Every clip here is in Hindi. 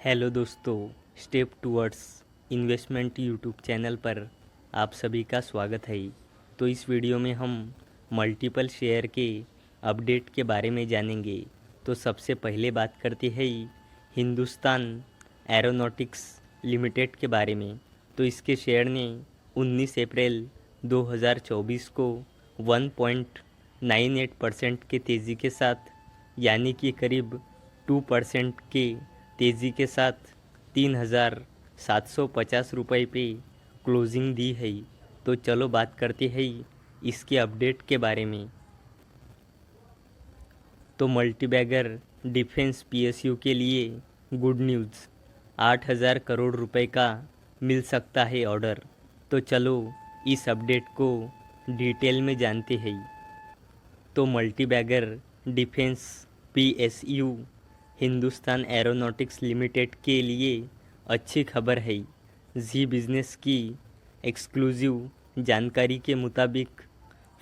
हेलो दोस्तों, step towards investment YouTube channel पर आप सभी का स्वागत है। तो इस वीडियो में हम मल्टीपल शेयर के अपडेट के बारे में जानेंगे। तो सबसे पहले बात करते हैं हिंदुस्तान एरोनॉटिक्स लिमिटेड के बारे में। तो इसके शेयर ने 19 अप्रैल 2024 को 1.98% के तेज़ी के साथ यानी कि करीब 2% के तेज़ी के साथ 3,750 रुपये पे क्लोजिंग दी है। तो चलो बात करते हैं इसके अपडेट के बारे में। तो मल्टीबैगर डिफेंस पीएसयू के लिए गुड न्यूज़, 8,000 करोड़ रुपए का मिल सकता है ऑर्डर। तो चलो इस अपडेट को डिटेल में जानते हैं। तो multibagger defence PSU Hindustan aeronautics limited के लिए अच्छी खबर है। जी बिज़नेस की एक्सक्लूसिव जानकारी के मुताबिक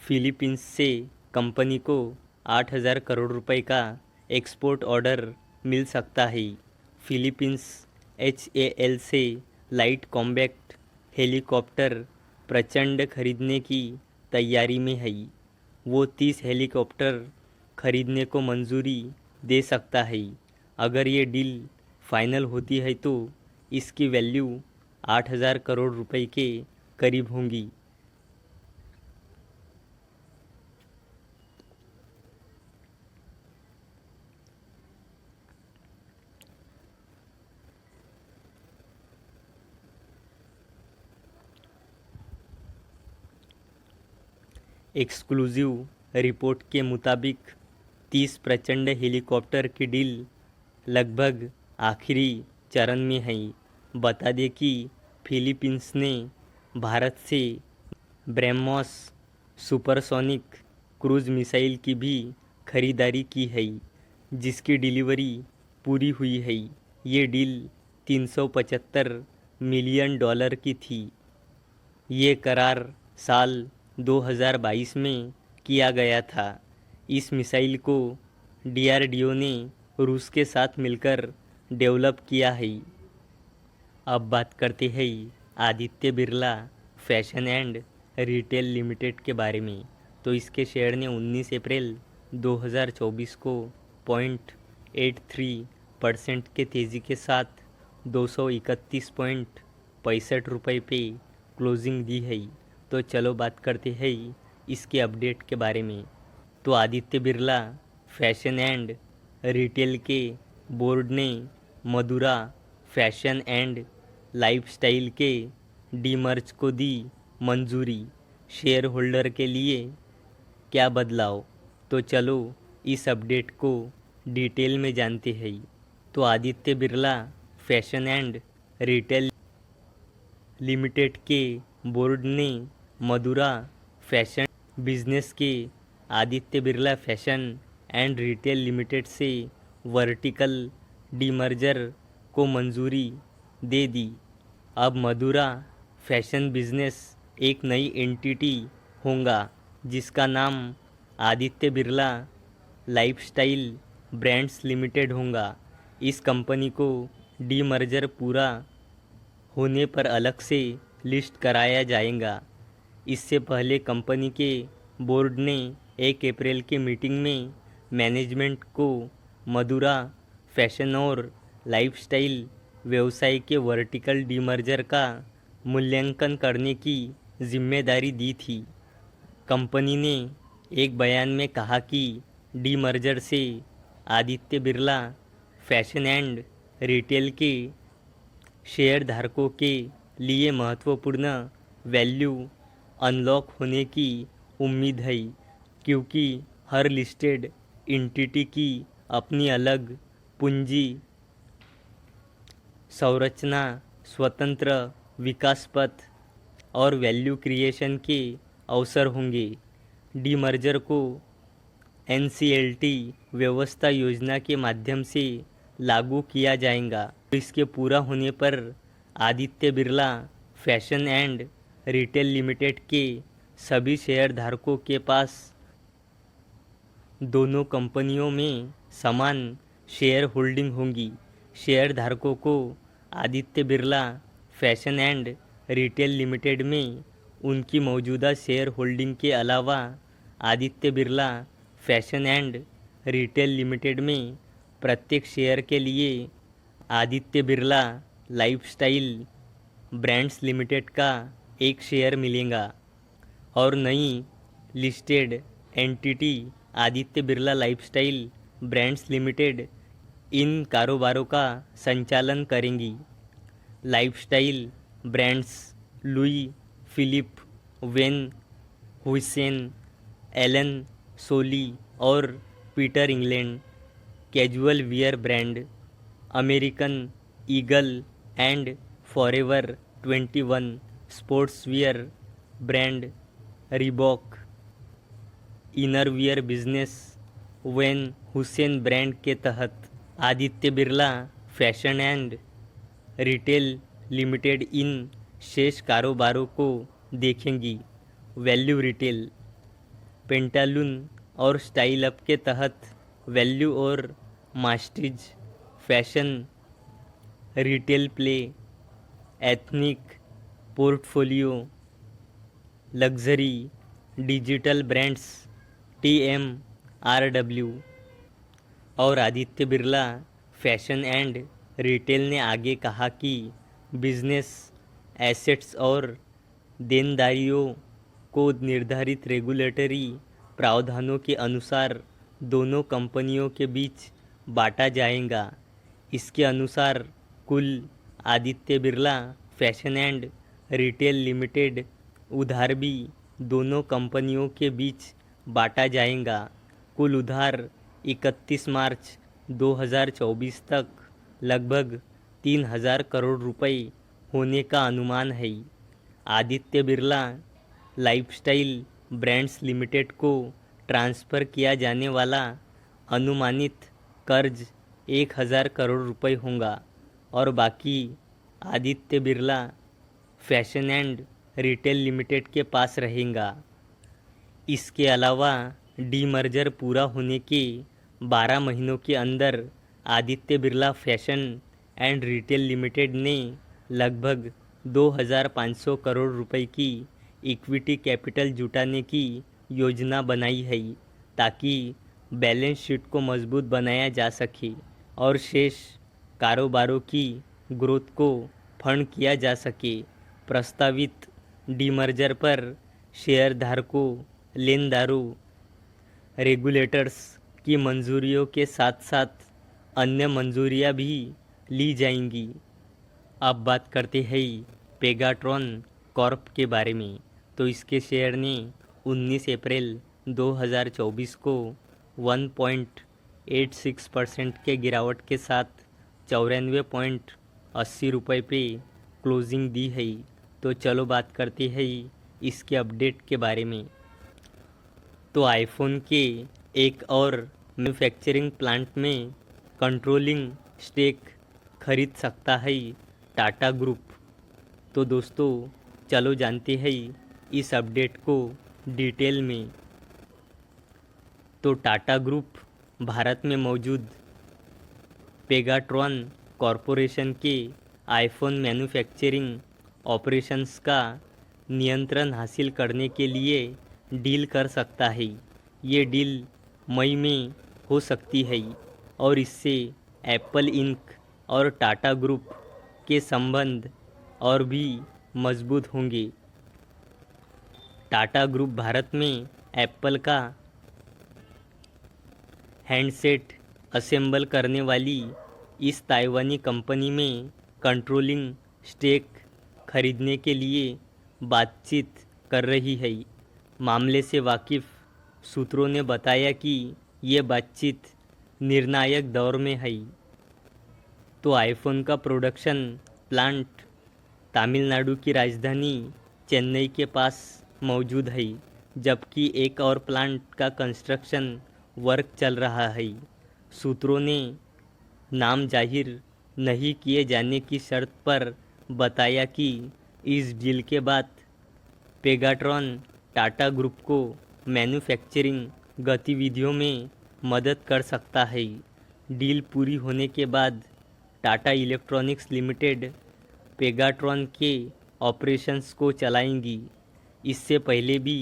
फिलीपींस से कंपनी को 8,000 करोड़ रुपए का एक्सपोर्ट ऑर्डर मिल सकता है। फिलीपींस HAL से लाइट कॉम्बैक्ट हेलीकॉप्टर प्रचंड खरीदने की तैयारी में है। वो 30 हेलीकॉप्टर खरीदने को मंजूरी दे सकता है। अगर ये डील फाइनल होती है तो इसकी वैल्यू 8,000 करोड़ रुपए के करीब होंगी। एक्सक्लूसिव रिपोर्ट के मुताबिक 30 प्रचंड हेलीकॉप्टर की डील लगभग आखिरी चरण में है। बता दें कि फिलीपींस ने भारत से ब्रह्मोस सुपरसोनिक क्रूज मिसाइल की भी खरीदारी की है, जिसकी डिलीवरी पूरी हुई है। ये डील 375 मिलियन डॉलर की थी। ये करार साल 2022 में किया गया था। इस मिसाइल को DRDO ने रूस के साथ मिलकर डेवलप किया है। अब बात करते हैं Aditya Birla fashion and retail limited के बारे में। तो इसके शेयर ने 19 अप्रैल 2024 को 0.83% के तेज़ी के साथ 231.65 रुपये पे क्लोजिंग दी है। तो चलो बात करते हैं इसके अपडेट के बारे में। तो Aditya Birla fashion and retail के बोर्ड ने मधुरा फैशन एंड लाइफस्टाइल के डीमर्ज को दी मंजूरी। शेयर होल्डर के लिए क्या बदलाव, तो चलो इस अपडेट को डिटेल में जानते हैं। तो Aditya Birla fashion and retail limited के बोर्ड ने मधुरा फैशन बिजनेस के Aditya Birla fashion and retail limited से वर्टिकल डीमर्जर को मंजूरी दे दी। अब मधुरा फैशन बिजनेस एक नई एंटिटी होगा जिसका नाम Aditya Birla lifestyle brands limited होगा। इस कंपनी को डीमर्जर पूरा होने पर अलग से लिस्ट कराया जाएगा। इससे पहले कंपनी के बोर्ड ने 1 अप्रैल की मीटिंग में मैनेजमेंट को मधुरा फैशन और लाइफस्टाइल व्यवसाय के वर्टिकल डीमर्जर का मूल्यांकन करने की जिम्मेदारी दी थी। कंपनी ने एक बयान में कहा कि डीमर्जर से Aditya Birla fashion and retail के शेयर धारकों के लिए महत्वपूर्ण वैल्यू अनलॉक होने की उम्मीद है, क्योंकि हर लिस्टेड एंटिटी की अपनी अलग पूंजी संरचना, स्वतंत्र विकास पथ और वैल्यू क्रिएशन के अवसर होंगे। डीमर्जर को NCLT व्यवस्था योजना के माध्यम से लागू किया जाएगा। इसके पूरा होने पर Aditya Birla fashion and retail limited के सभी शेयर धारकों के पास दोनों कंपनियों में समान शेयर होल्डिंग होंगी। शेयर धारकों को Aditya Birla fashion and retail limited में उनकी मौजूदा शेयर होल्डिंग के अलावा Aditya Birla fashion and retail limited में प्रत्येक शेयर के लिए Aditya Birla lifestyle brands limited का एक शेयर मिलेगा और नई listed entity Aditya Birla lifestyle brands limited इन कारोबारों का संचालन करेंगी। Lifestyle brands Louis Philippe, Van Heusen, Allen Solly और Peter England casual wear brand, American Eagle and Forever 21 sports wear brand, Reebok innerwear business Van Heusen brand के तहत Aditya Birla fashion and retail limited इन शेष कारोबारों को देखेंगी। वैल्यू रिटेल पेंटालून और स्टाइल अप के तहत वैल्यू और masstige fashion retail play, ethnic portfolio, luxury digital brands TMRW और Aditya Birla fashion and retail ने आगे कहा कि बिजनेस एसेट्स और देनदारियों को निर्धारित रेगुलेटरी प्रावधानों के अनुसार दोनों कंपनियों के बीच बांटा जाएगा। इसके अनुसार कुल Aditya Birla fashion and retail limited उधार भी दोनों कंपनियों के बीच बांटा जाएगा। कुल उधार 31 मार्च 2024 तक लगभग 3000 करोड़ रुपए होने का अनुमान है। Aditya Birla lifestyle brands limited को ट्रांसफ़र किया जाने वाला अनुमानित कर्ज 1000 करोड़ रुपए होगा और बाकी Aditya Birla fashion and retail limited के पास रहेगा। इसके अलावा डीमर्जर पूरा होने के 12 महीनों के अंदर Aditya Birla fashion and retail limited ने लगभग 2500 करोड़ रुपए की इक्विटी कैपिटल जुटाने की योजना बनाई है ताकि बैलेंस शीट को मजबूत बनाया जा सके और शेष कारोबारों की ग्रोथ को फंड किया जा सके। प्रस्तावित डीमर्जर पर शेयरधारकों, लेनदारों, रेगुलेटर्स की मंजूरियों के साथ साथ अन्य मंजूरियां भी ली जाएंगी। अब बात करते हैं पेगाट्रॉन कॉर्प के बारे में। तो इसके शेयर ने 19 अप्रैल 2024 को 1.86% के गिरावट के साथ 94.80 रुपये पे क्लोजिंग दी है। तो चलो बात करते हैं इसके अपडेट के बारे में। तो आईफोन के एक और मैन्युफैक्चरिंग प्लांट में कंट्रोलिंग स्टेक खरीद सकता है टाटा ग्रुप। तो दोस्तों चलो जानते हैं इस अपडेट को डिटेल में। तो टाटा ग्रुप भारत में मौजूद पेगाट्रॉन कॉरपोरेशन के आईफोन मैन्युफैक्चरिंग ऑपरेशंस का नियंत्रण हासिल करने के लिए डील कर सकता है। ये डील मई में हो सकती है और इससे एप्पल इंक और टाटा ग्रुप के संबंध और भी मजबूत होंगे। टाटा ग्रुप भारत में एप्पल का हैंडसेट असेंबल करने वाली इस ताइवानी कंपनी में कंट्रोलिंग स्टेक खरीदने के लिए बातचीत कर रही है। मामले से वाकिफ़ सूत्रों ने बताया कि ये बातचीत निर्णायक दौर में है। तो आईफोन का प्रोडक्शन प्लांट तमिलनाडु की राजधानी चेन्नई के पास मौजूद है, जबकि एक और प्लांट का कंस्ट्रक्शन वर्क चल रहा है। सूत्रों ने नाम जाहिर नहीं किए जाने की शर्त पर बताया कि इस डील के बाद पेगाट्रॉन टाटा ग्रुप को मैन्युफैक्चरिंग गतिविधियों में मदद कर सकता है। डील पूरी होने के बाद टाटा इलेक्ट्रॉनिक्स लिमिटेड पेगाट्रॉन के ऑपरेशंस को चलाएंगी। इससे पहले भी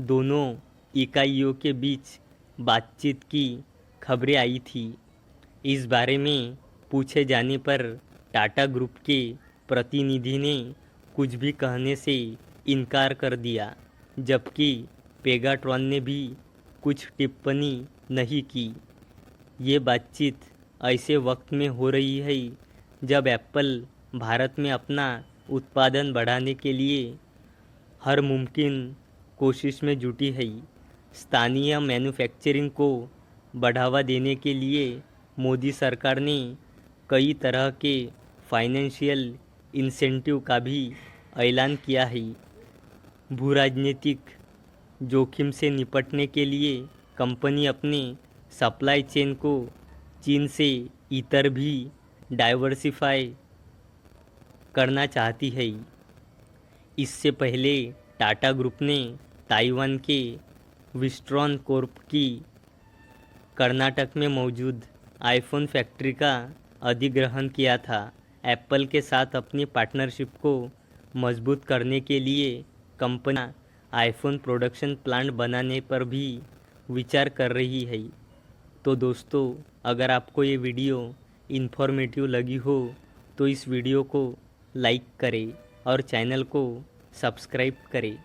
दोनों इकाइयों के बीच बातचीत की खबरें आई थी। इस बारे में पूछे जाने पर टाटा ग्रुप के प्रतिनिधि ने कुछ भी कहने से इनकार कर दिया, जबकि पेगाट्रॉन ने भी कुछ टिप्पणी नहीं की। ये बातचीत ऐसे वक्त में हो रही है जब एप्पल भारत में अपना उत्पादन बढ़ाने के लिए हर मुमकिन कोशिश में जुटी है। स्थानीय मैन्युफैक्चरिंग को बढ़ावा देने के लिए मोदी सरकार ने कई तरह के फाइनेंशियल इंसेंटिव का भी ऐलान किया है। भूराजनीतिक जोखिम से निपटने के लिए कंपनी अपने सप्लाई चेन को चीन से इतर भी डाइवर्सिफाई करना चाहती है। इससे पहले टाटा ग्रुप ने ताइवान के विस्ट्रॉन कॉर्प की कर्नाटक में मौजूद आईफोन फैक्ट्री का अधिग्रहण किया था। एप्पल के साथ अपनी पार्टनरशिप को मजबूत करने के लिए कंपनी आईफोन प्रोडक्शन प्लांट बनाने पर भी विचार कर रही है। तो दोस्तों, अगर आपको ये वीडियो इन्फॉर्मेटिव लगी हो तो इस वीडियो को लाइक करें और चैनल को सब्सक्राइब करें।